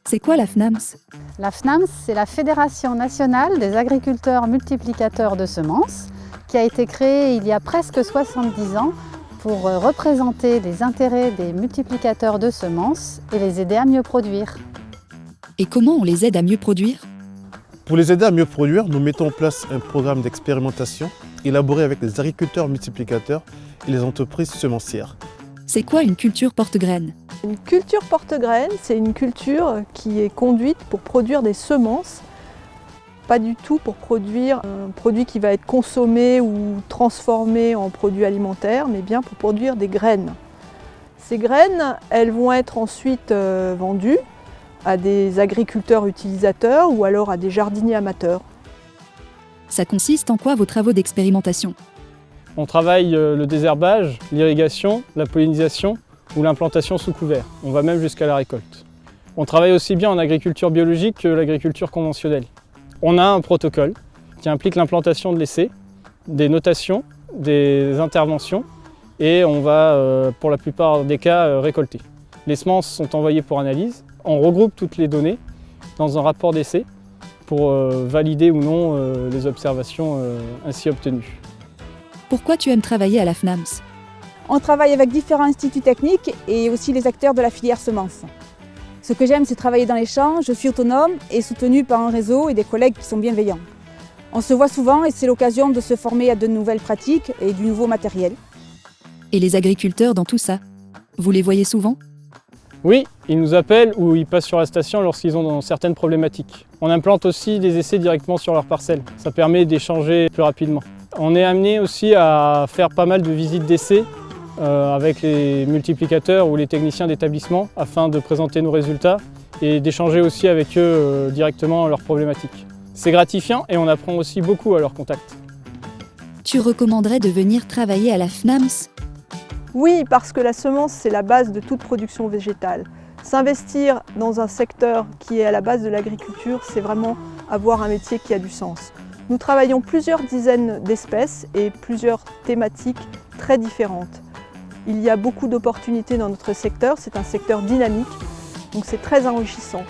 C'est quoi la FNAMS? La FNAMS, c'est la Fédération nationale des agriculteurs multiplicateurs de semences, qui a été créée il y a presque 70 ans pour représenter les intérêts des multiplicateurs de semences et les aider à mieux produire. Et comment on les aide à mieux produire? Pour les aider à mieux produire, nous mettons en place un programme d'expérimentation élaboré avec les agriculteurs multiplicateurs et les entreprises semencières. C'est quoi une culture porte-graines? Une culture porte-graines, c'est une culture qui est conduite pour produire des semences, pas du tout pour produire un produit qui va être consommé ou transformé en produit alimentaire, mais bien pour produire des graines. Ces graines, elles vont être ensuite vendues à des agriculteurs utilisateurs ou alors à des jardiniers amateurs. Ça consiste en quoi vos travaux d'expérimentation? On travaille le désherbage, l'irrigation, la pollinisation ou l'implantation sous couvert. On va même jusqu'à la récolte. On travaille aussi bien en agriculture biologique que l'agriculture conventionnelle. On a un protocole qui implique l'implantation de l'essai, des notations, des interventions et on va, pour la plupart des cas, récolter. Les semences sont envoyées pour analyse. On regroupe toutes les données dans un rapport d'essai pour valider ou non les observations ainsi obtenues. Pourquoi tu aimes travailler à la FNAMS? On travaille avec différents instituts techniques et aussi les acteurs de la filière semences. Ce que j'aime, c'est travailler dans les champs, je suis autonome et soutenue par un réseau et des collègues qui sont bienveillants. On se voit souvent et c'est l'occasion de se former à de nouvelles pratiques et du nouveau matériel. Et les agriculteurs dans tout ça? Vous les voyez souvent? Oui, ils nous appellent ou ils passent sur la station lorsqu'ils ont certaines problématiques. On implante aussi des essais directement sur leur parcelle. Ça permet d'échanger plus rapidement. On est amené aussi à faire pas mal de visites d'essais avec les multiplicateurs ou les techniciens d'établissement afin de présenter nos résultats et d'échanger aussi avec eux directement leurs problématiques. C'est gratifiant et on apprend aussi beaucoup à leur contact. Tu recommanderais de venir travailler à la FNAMS? Oui, parce que la semence, c'est la base de toute production végétale. S'investir dans un secteur qui est à la base de l'agriculture, c'est vraiment avoir un métier qui a du sens. Nous travaillons plusieurs dizaines d'espèces et plusieurs thématiques très différentes. Il y a beaucoup d'opportunités dans notre secteur, c'est un secteur dynamique, donc c'est très enrichissant.